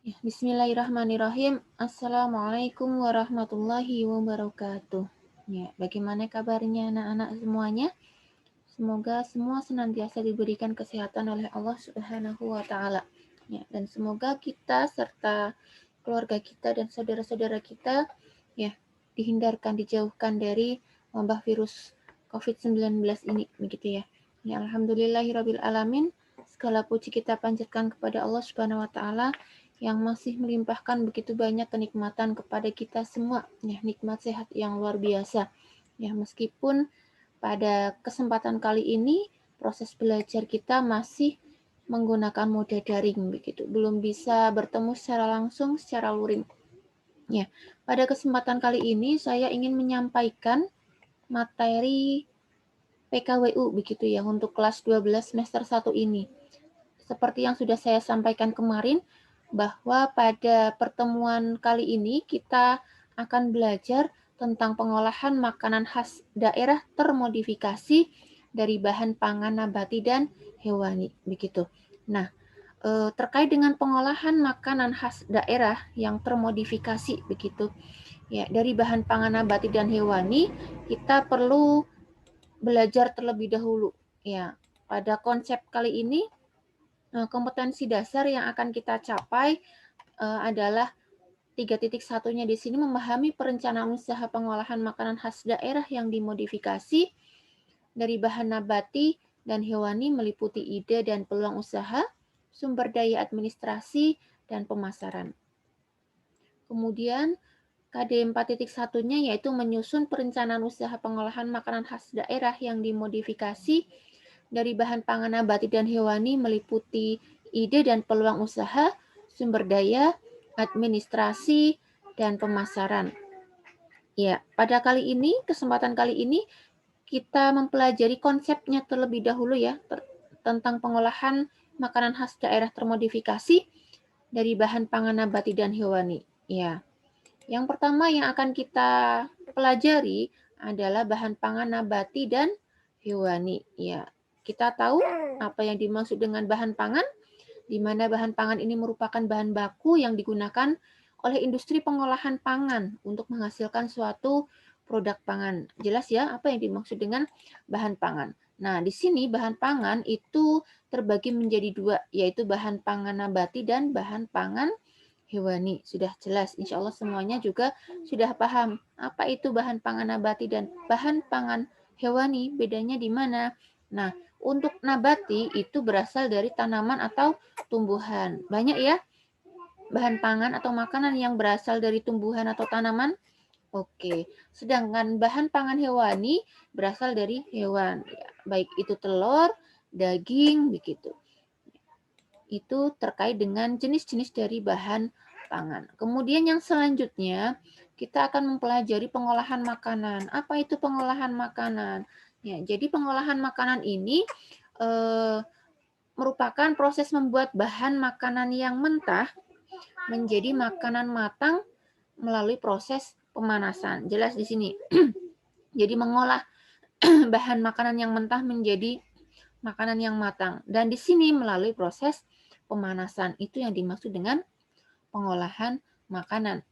Ya, Bismillahirrahmanirrahim. Assalamualaikum warahmatullahi wabarakatuh. Ya, bagaimana kabarnya anak-anak semuanya? Semoga semua senantiasa diberikan kesehatan oleh Allah Subhanahu wa taala. Ya, dan semoga kita serta keluarga kita dan saudara-saudara kita ya dihindarkan, dijauhkan dari wabah virus COVID-19 ini begitu ya. Ya, alhamdulillahirabbil alamin. Segala puji kita panjatkan kepada Allah Subhanahu wa taala yang masih melimpahkan begitu banyak kenikmatan kepada kita semua, ya, nikmat sehat yang luar biasa. Ya, meskipun pada kesempatan kali ini proses belajar kita masih menggunakan mode daring begitu, belum bisa bertemu secara langsung, secara luring. Ya, pada kesempatan kali ini saya ingin menyampaikan materi PKWU begitu ya untuk kelas 12 semester 1 ini. Seperti yang sudah saya sampaikan kemarin, bahwa pada pertemuan kali ini kita akan belajar tentang pengolahan makanan khas daerah termodifikasi dari bahan pangan nabati dan hewani begitu. Nah, terkait dengan pengolahan makanan khas daerah yang termodifikasi begitu. Ya, dari bahan pangan nabati dan hewani, kita perlu belajar terlebih dahulu. Ya, pada konsep kali ini kompetensi dasar yang akan kita capai adalah 3.1-nya di sini memahami perencanaan usaha pengolahan makanan khas daerah yang dimodifikasi dari bahan nabati dan hewani meliputi ide dan peluang usaha, sumber daya administrasi, dan pemasaran. Kemudian KD 4.1-nya yaitu menyusun perencanaan usaha pengolahan makanan khas daerah yang dimodifikasi dari bahan pangan nabati dan hewani meliputi ide dan peluang usaha, sumber daya, administrasi, dan pemasaran. Ya, pada kesempatan kali ini kita mempelajari konsepnya terlebih dahulu ya, tentang pengolahan makanan khas daerah termodifikasi dari bahan pangan nabati dan hewani. Ya, yang pertama yang akan kita pelajari adalah bahan pangan nabati dan hewani. Ya, kita tahu apa yang dimaksud dengan bahan pangan, di mana bahan pangan ini merupakan bahan baku yang digunakan oleh industri pengolahan pangan untuk menghasilkan suatu produk pangan. Jelas ya apa yang dimaksud dengan bahan pangan. Nah, di sini bahan pangan itu terbagi menjadi dua, yaitu bahan pangan nabati dan bahan pangan hewani. Sudah jelas, insya Allah semuanya juga sudah paham apa itu bahan pangan nabati dan bahan pangan hewani, bedanya di mana. Nah, untuk nabati itu berasal dari tanaman atau tumbuhan. Banyak ya bahan pangan atau makanan yang berasal dari tumbuhan atau tanaman. Oke, sedangkan bahan pangan hewani berasal dari hewan, ya, baik itu telur, daging, begitu. Itu terkait dengan jenis-jenis dari bahan pangan. Kemudian yang selanjutnya, kita akan mempelajari pengolahan makanan. Apa itu pengolahan makanan? Ya, jadi pengolahan makanan ini merupakan proses membuat bahan makanan yang mentah menjadi makanan matang melalui proses pemanasan. Jelas di sini. Jadi mengolah bahan makanan yang mentah menjadi makanan yang matang. Dan di sini melalui proses pemanasan. Itu yang dimaksud dengan pengolahan makanan.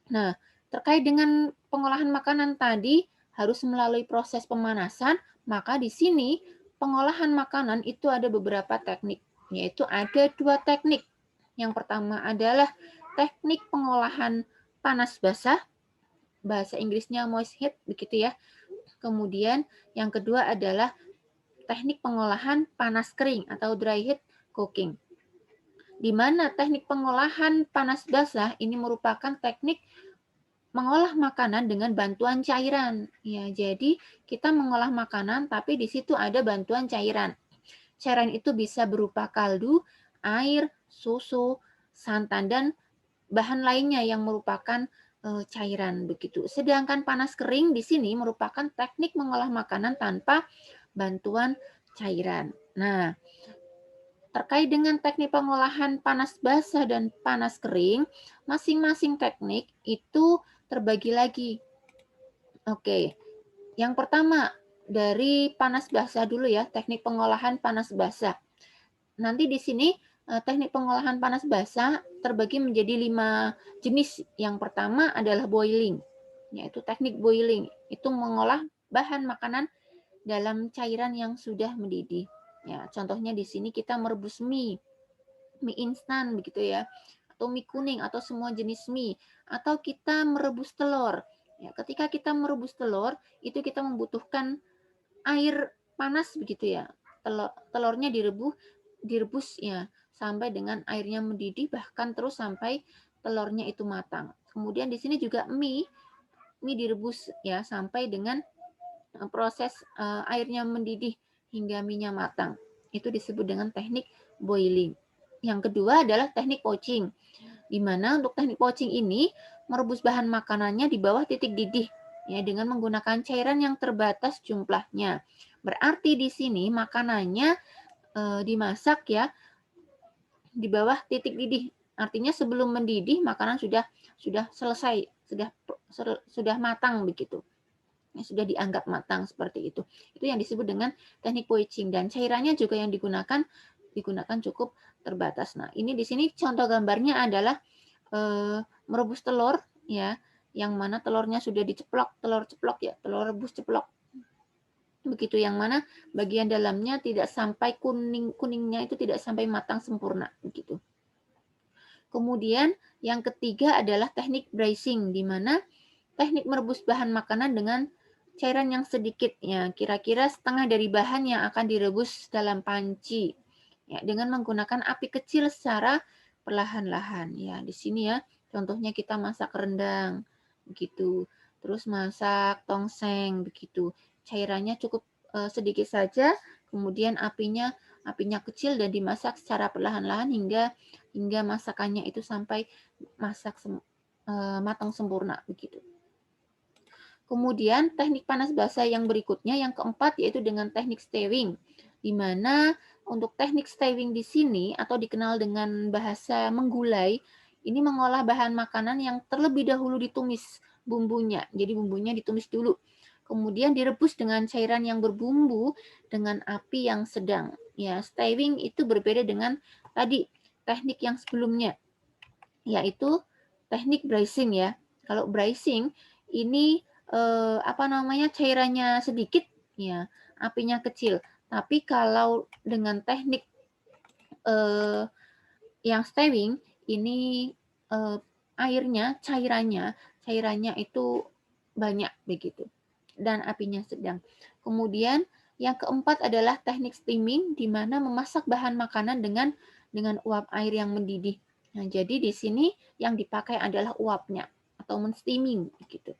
Nah, terkait dengan pengolahan makanan tadi harus melalui proses pemanasan, maka di sini pengolahan makanan itu ada beberapa teknik, yaitu ada dua teknik. Yang pertama adalah teknik pengolahan panas basah, bahasa Inggrisnya moist heat, begitu ya. Kemudian yang kedua adalah teknik pengolahan panas kering atau dry heat cooking. Di mana teknik pengolahan panas basah ini merupakan teknik mengolah makanan dengan bantuan cairan. Ya, jadi kita mengolah makanan tapi di situ ada bantuan cairan. Cairan itu bisa berupa kaldu, air, susu, santan dan bahan lainnya yang merupakan cairan begitu. Sedangkan panas kering di sini merupakan teknik mengolah makanan tanpa bantuan cairan. Nah, terkait dengan teknik pengolahan panas basah dan panas kering, masing-masing teknik itu terbagi lagi. Oke, yang pertama dari panas basah dulu ya, teknik pengolahan panas basah. Nanti di sini teknik pengolahan panas basah terbagi menjadi 5 jenis. Yang pertama adalah boiling, yaitu teknik boiling. Itu mengolah bahan makanan dalam cairan yang sudah mendidih. Ya, contohnya di sini kita merebus mie instan begitu ya, atau mie kuning atau semua jenis mie, atau kita merebus telur. Ya, ketika kita merebus telur, itu kita membutuhkan air panas begitu ya. Telurnya direbus ya sampai dengan airnya mendidih, bahkan terus sampai telurnya itu matang. Kemudian di sini juga mie direbus ya sampai dengan proses airnya mendidih hingga minyak matang. Itu disebut dengan teknik boiling. Yang kedua adalah teknik poaching, di mana untuk teknik poaching ini merebus bahan makanannya di bawah titik didih ya dengan menggunakan cairan yang terbatas jumlahnya. Berarti di sini makanannya dimasak ya di bawah titik didih. Artinya sebelum mendidih makanan sudah selesai, sudah matang begitu. Sudah dianggap matang seperti itu. Itu yang disebut dengan teknik poaching, dan cairannya juga yang digunakan cukup terbatas. Nah, ini di sini contoh gambarnya adalah merebus telur ya, yang mana telurnya sudah diceplok, telur rebus ceplok. Begitu, yang mana bagian dalamnya tidak sampai kuningnya itu tidak sampai matang sempurna begitu. Kemudian yang ketiga adalah teknik braising, di mana teknik merebus bahan makanan dengan cairan yang sedikit ya, kira-kira setengah dari bahan yang akan direbus dalam panci ya, dengan menggunakan api kecil secara perlahan-lahan ya. Di sini ya contohnya kita masak rendang begitu, terus masak tongseng begitu, cairannya cukup sedikit saja, kemudian apinya kecil dan dimasak secara perlahan-lahan hingga masakannya itu sampai matang sempurna begitu. Kemudian teknik panas basah yang berikutnya, yang keempat, yaitu dengan teknik stewing, di mana untuk teknik stewing di sini atau dikenal dengan bahasa menggulai, ini mengolah bahan makanan yang terlebih dahulu ditumis bumbunya. Jadi bumbunya ditumis dulu, kemudian direbus dengan cairan yang berbumbu dengan api yang sedang. Ya, stewing itu berbeda dengan tadi teknik yang sebelumnya, yaitu teknik braising ya. Kalau braising ini cairannya sedikit ya, apinya kecil. Tapi kalau dengan teknik yang stewing ini cairannya itu banyak begitu dan apinya sedang. Kemudian yang keempat adalah teknik steaming, di mana memasak bahan makanan dengan uap air yang mendidih. Nah, jadi di sini yang dipakai adalah uapnya atau men-steaming gitu.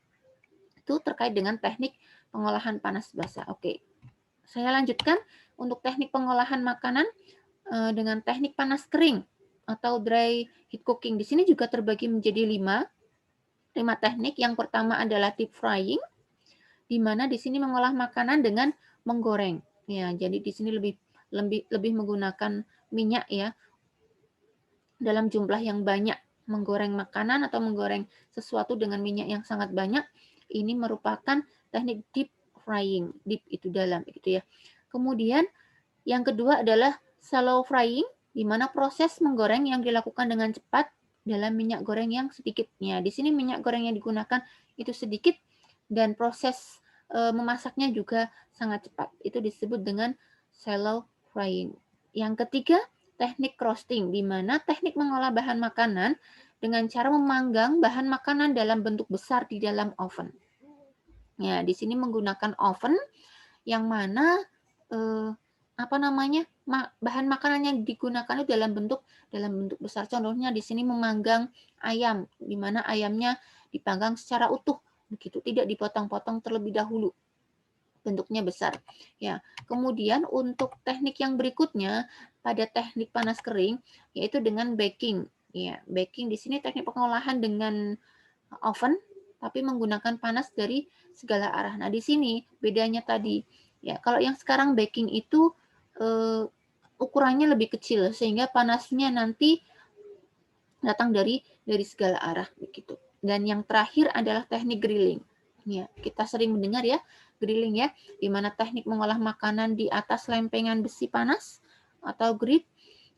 Itu terkait dengan teknik pengolahan panas basah. Oke, saya lanjutkan untuk teknik pengolahan makanan dengan teknik panas kering atau dry heat cooking. Di sini juga terbagi menjadi 5 teknik. Yang pertama adalah deep frying, di mana di sini mengolah makanan dengan menggoreng. Ya, jadi di sini lebih menggunakan minyak ya dalam jumlah yang banyak. Menggoreng makanan atau menggoreng sesuatu dengan minyak yang sangat banyak, ini merupakan teknik deep frying. Deep itu dalam gitu ya. Kemudian yang kedua adalah shallow frying, di mana proses menggoreng yang dilakukan dengan cepat dalam minyak goreng yang sedikitnya. Di sini minyak goreng yang digunakan itu sedikit dan proses memasaknya juga sangat cepat. Itu disebut dengan shallow frying. Yang ketiga, teknik roasting, di mana teknik mengolah bahan makanan dengan cara memanggang bahan makanan dalam bentuk besar di dalam oven. Ya, di sini menggunakan oven yang mana bahan makanan yang digunakan itu dalam bentuk besar. Contohnya di sini memanggang ayam, di mana ayamnya dipanggang secara utuh begitu, tidak dipotong-potong terlebih dahulu. Bentuknya besar. Ya, kemudian untuk teknik yang berikutnya pada teknik panas kering yaitu dengan baking. Ya, baking di sini teknik pengolahan dengan oven tapi menggunakan panas dari segala arah. Nah, di sini bedanya tadi. Ya, kalau yang sekarang baking itu ukurannya lebih kecil sehingga panasnya nanti datang dari segala arah begitu. Dan yang terakhir adalah teknik grilling. Ya, kita sering mendengar ya grilling ya, di mana teknik mengolah makanan di atas lempengan besi panas atau grid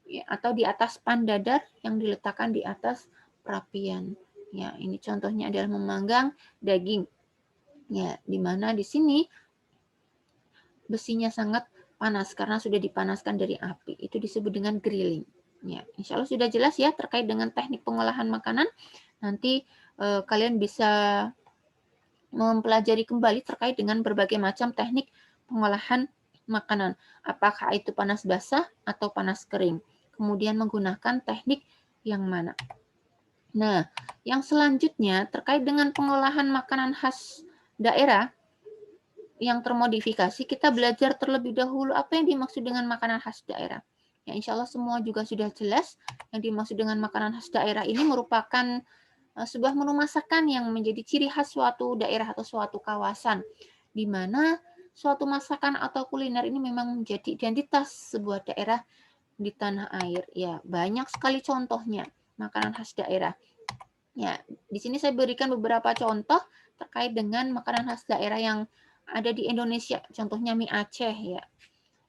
ya, atau di atas pan dadar yang diletakkan di atas perapian. Ya, ini contohnya adalah memanggang daging. Ya, di mana di sini besinya sangat panas karena sudah dipanaskan dari api. Itu disebut dengan grilling. Ya, insya Allah sudah jelas ya terkait dengan teknik pengolahan makanan. Nanti kalian bisa mempelajari kembali terkait dengan berbagai macam teknik pengolahan makanan. Apakah itu panas basah atau panas kering. Kemudian menggunakan teknik yang mana. Nah, yang selanjutnya terkait dengan pengolahan makanan khas daerah yang termodifikasi, kita belajar terlebih dahulu apa yang dimaksud dengan makanan khas daerah. Ya, insya Allah semua juga sudah jelas. Yang dimaksud dengan makanan khas daerah ini merupakan sebuah menu masakan yang menjadi ciri khas suatu daerah atau suatu kawasan, di mana suatu masakan atau kuliner ini memang menjadi identitas sebuah daerah di tanah air. Ya, banyak sekali contohnya makanan khas daerah. Ya, di sini saya berikan beberapa contoh terkait dengan makanan khas daerah yang ada di Indonesia. Contohnya mie Aceh ya.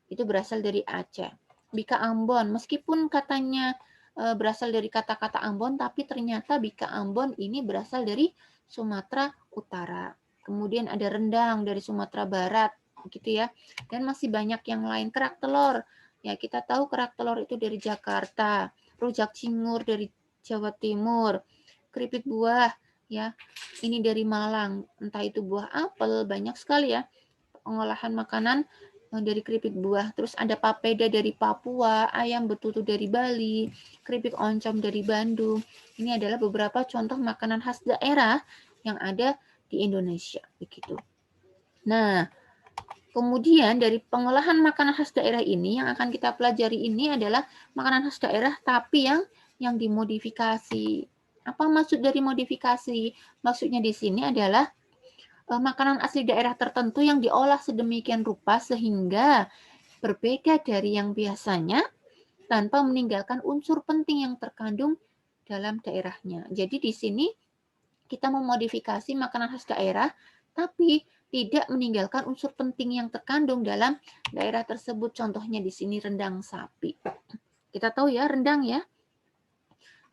Itu berasal dari Aceh. Bika Ambon, meskipun katanya berasal dari kata-kata Ambon, tapi ternyata Bika Ambon ini berasal dari Sumatera Utara. Kemudian ada rendang dari Sumatera Barat, gitu ya. Dan masih banyak yang lain. Kerak telur, ya kita tahu kerak telur itu dari Jakarta. Rujak cingur dari Jawa Timur. Keripik buah, ya ini dari Malang. Entah itu buah apel, banyak sekali ya pengolahan makanan dari keripik buah. Terus ada papeda dari Papua, ayam betutu dari Bali, keripik oncom dari Bandung. Ini adalah beberapa contoh makanan khas daerah yang ada di Indonesia. Begitu. Nah, kemudian dari pengolahan makanan khas daerah ini yang akan kita pelajari ini adalah makanan khas daerah tapi yang dimodifikasi. Apa maksud dari modifikasi? Maksudnya di sini adalah makanan asli daerah tertentu yang diolah sedemikian rupa sehingga berbeda dari yang biasanya tanpa meninggalkan unsur penting yang terkandung dalam daerahnya. Jadi di sini kita memodifikasi makanan khas daerah tapi tidak meninggalkan unsur penting yang terkandung dalam daerah tersebut. Contohnya di sini rendang sapi. Kita tahu ya rendang ya.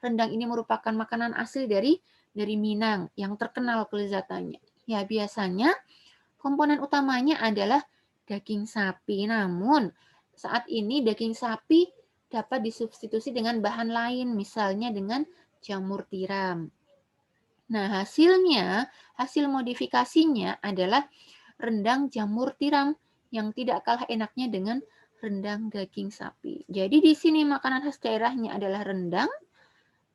Rendang ini merupakan makanan asli dari Minang yang terkenal kelezatannya. Ya biasanya komponen utamanya adalah daging sapi. Namun, saat ini daging sapi dapat disubstitusi dengan bahan lain, misalnya dengan jamur tiram. Nah, hasil modifikasinya adalah rendang jamur tiram yang tidak kalah enaknya dengan rendang daging sapi. Jadi di sini makanan khas daerahnya adalah rendang,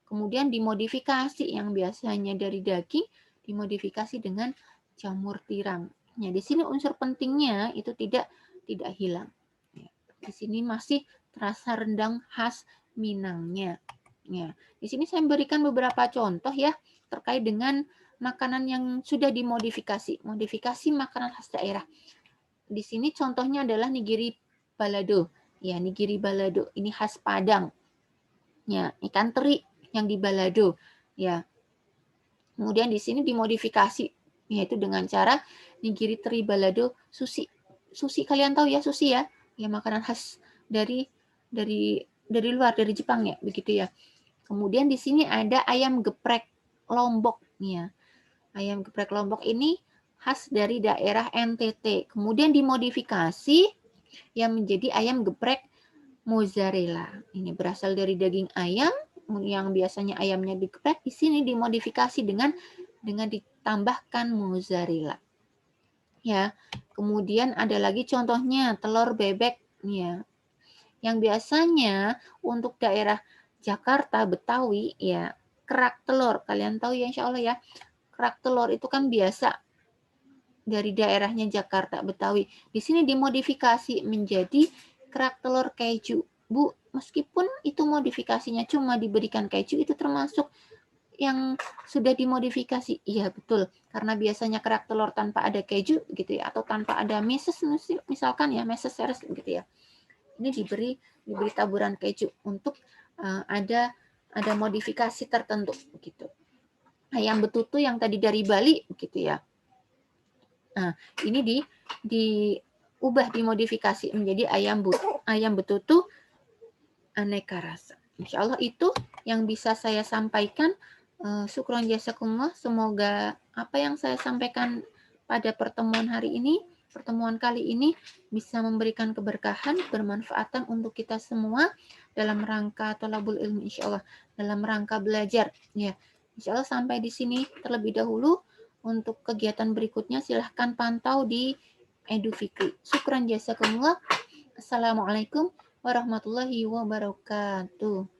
kemudian dimodifikasi yang biasanya dari daging, dimodifikasi dengan jamur tiram. Ya, di sini unsur pentingnya itu tidak hilang. Ya, di sini masih terasa rendang khas Minangnya. Ya, di sini saya berikan beberapa contoh ya terkait dengan makanan yang sudah dimodifikasi, modifikasi makanan khas daerah. Di sini contohnya adalah nigiri balado. Ya, nigiri balado ini khas Padang. Ya, ikan teri yang di balado. Ya, kemudian di sini dimodifikasi yaitu dengan cara nigiri teri balado sushi. Sushi kalian tahu ya sushi ya? Ya makanan khas dari luar dari Jepang ya, begitu ya. Kemudian di sini ada ayam geprek Lombok ya. Ayam geprek Lombok ini khas dari daerah NTT. Kemudian dimodifikasi yang menjadi ayam geprek mozzarella. Ini berasal dari daging ayam yang biasanya ayamnya digeprek, di sini dimodifikasi dengan ditambahkan mozzarella. Ya. Kemudian ada lagi contohnya telur bebek ya. Yang biasanya untuk daerah Jakarta Betawi ya, kerak telur. Kalian tahu ya insya Allah ya. Kerak telur itu kan biasa dari daerahnya Jakarta Betawi. Di sini dimodifikasi menjadi kerak telur keju. Bu, meskipun itu modifikasinya cuma diberikan keju, itu termasuk yang sudah dimodifikasi. Iya betul, karena biasanya kerak telur tanpa ada keju gitu ya, atau tanpa ada meses misalkan ya, meses seres gitu ya. Ini diberi taburan keju untuk ada modifikasi tertentu gitu. Ayam betutu yang tadi dari Bali gitu ya. Nah, ini diubah dimodifikasi menjadi ayam betutu aneka rasa. Insya Allah itu yang bisa saya sampaikan. Syukron jazakumullah. Semoga apa yang saya sampaikan pada pertemuan kali ini bisa memberikan keberkahan, bermanfaatan untuk kita semua dalam rangka thalabul ilmi, insya Allah, dalam rangka belajar. Ya, insya Allah sampai di sini terlebih dahulu. Untuk kegiatan berikutnya silahkan pantau di Edu Fikri. Syukran jazakumullah. Assalamualaikum warahmatullahi wabarakatuh.